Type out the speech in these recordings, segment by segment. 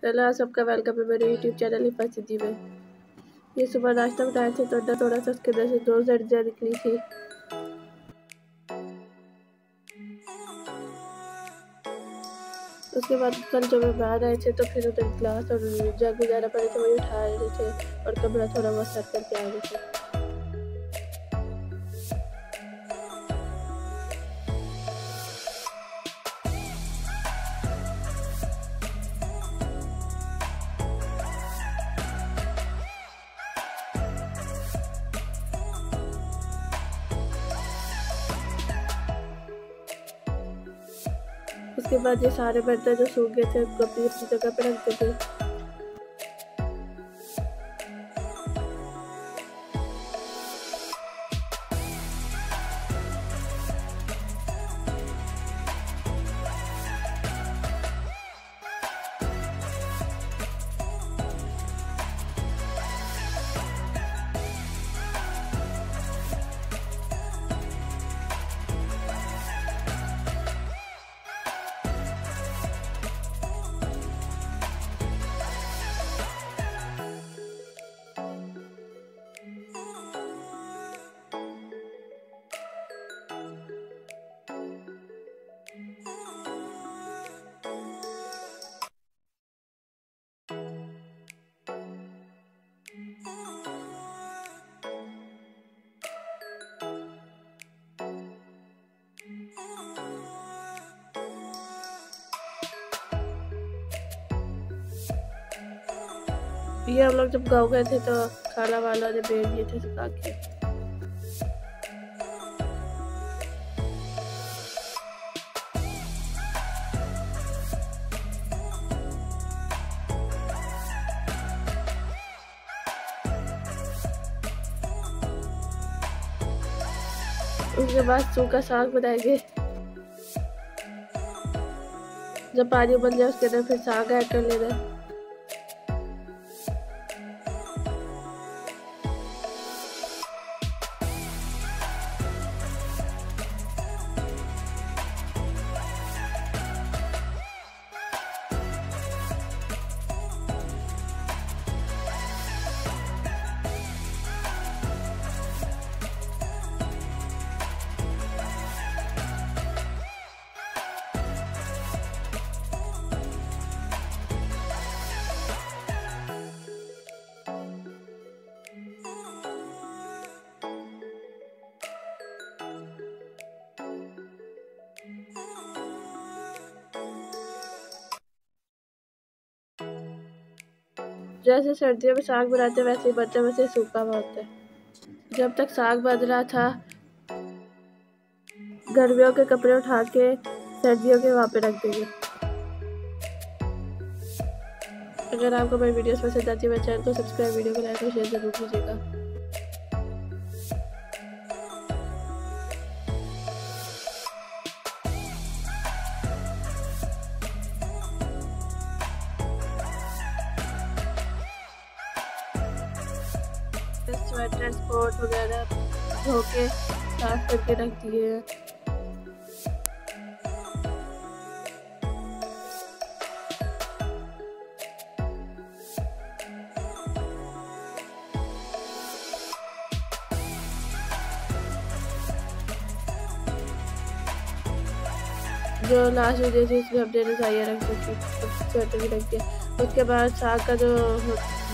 Hello सबका welcome है मेरे यूट्यूब चैनल हिफाज़ती में। ये सुबह नाश्ता बनाए थे तो थोड़ा सा उसके अंदर से 2 सर्दियाँ निकली थी। उसके बाद कल जब मैं बाहर आए थे तो फिर उधर ग्लास और जग वगैरह पड़े थे, वही उठा रहे थे और कमरा थोड़ा बहुत सेट करके आ गए थे। उसके बाद ये सारे बर्तन जो सूख गए थे उनको अपनी अपनी जगह पे रख देते। ये हम लोग जब गाँव गए थे तो खाना वाला ने भेज दिए थे सुखा के। उसके बाद सूखा साग बनाएंगे। जब पानी उबल जाए उसके अंदर फिर साग ऐड कर लेना है। जैसे सर्दियों में साग बनाते हैं वैसे ही बनता है, वैसे सूखा हुआ होता है। जब तक साग बन रहा था गर्मियों के कपड़े उठा के सर्दियों के वहाँ पे रख देंगे। अगर आपको मेरी वीडियोस पसंद आती है मेरे चैनल को सब्सक्राइब, वीडियो को लाइक और शेयर जरूर कीजिएगा। स्वेटर स्पोर्ट वगैरह धो के साफ करके रख दिए हैं। जो लास्ट वीडियो थी उसमें हमने रजाइयाँ रख दी थी, स्वेटर भी रख दिया। उसके बाद साग का जो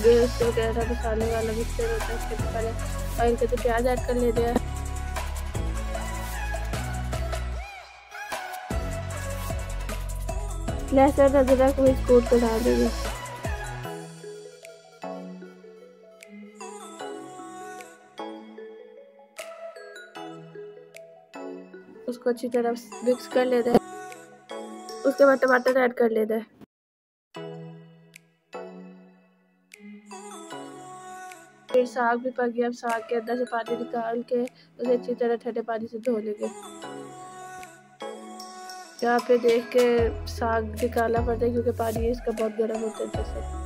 वेस्ट वगैरह मसाले वाला मिक्सचर होता है उसके अंदर पहले ऑयल के तो प्याज ऐड कर लेते हैं। लहसुन अदरक मिक्स कूट कर डाल देंगे। उसको अच्छी तरह मिक्स कर लेते हैं। उसके बाद टमाटर ऐड कर लेते हैं। फिर साग भी पक गया। अब साग के अंदर से पानी निकाल के उसे अच्छी तरह ठंडे पानी से धो लेंगे। यहाँ पे देख के साग निकालना पड़ता है क्योंकि पानी इसका बहुत गर्म होता है जैसे।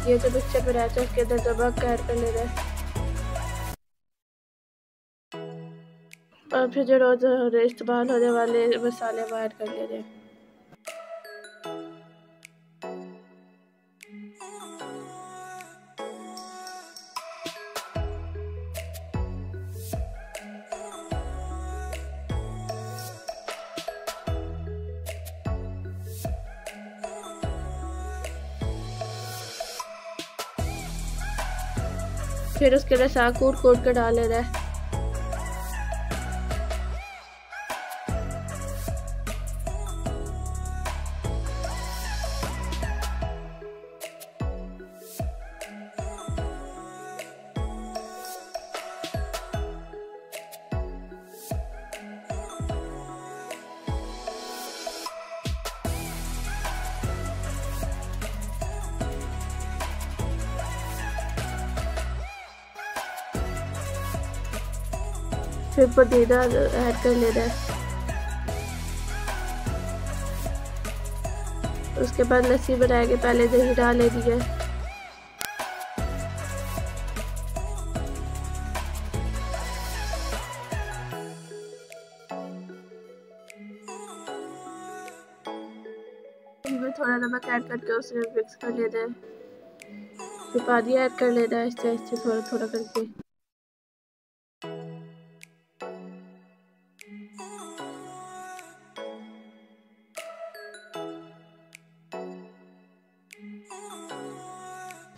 ये जो मिक्सचर में रहता है उसके अंदर नमक ऐड कर लेना है और फिर जो रोज इस्तेमाल होने वाले मसाले वो ऐड कर लेने हैं। फिर उसके लिए साग कूट कर डाल लेना है। फिर पुदीना ऐड कर लेना है। उसके बाद लस्सी बनाएंगे, पहले दही डाल लेनी है। इसमें थोड़ा नमक ऐड करके उसे मिक्स कर लेना है। फिर पानी ऐड कर लेना है आहिस्ते आहिस्ते थोड़ा थोड़ा करके।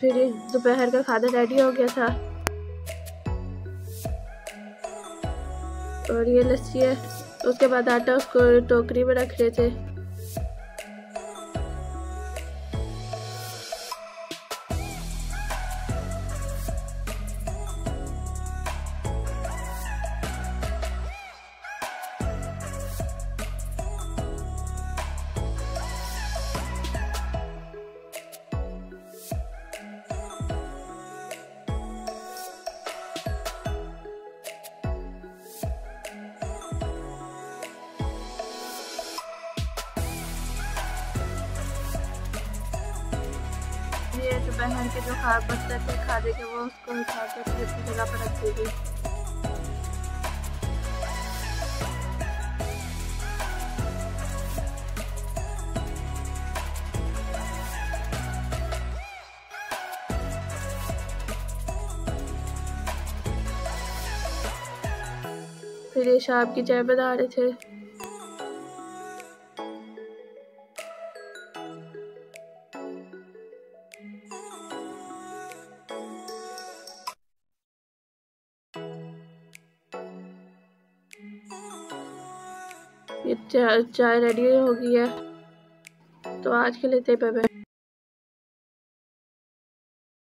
फिर दोपहर का खाना रेडी हो गया था और ये लस्सी है। उसके बाद आटा उसको टोकरी में रख रहे थे। ये दोपहर के जो बर्तन थे खाने के वो उसको उठाकर अपनी जगह पर रख दीजिए। फिर ये शाम की चाय बना रहे थे। ये चाय रेडी हो गई है, तो आज के लिए बाय बाय।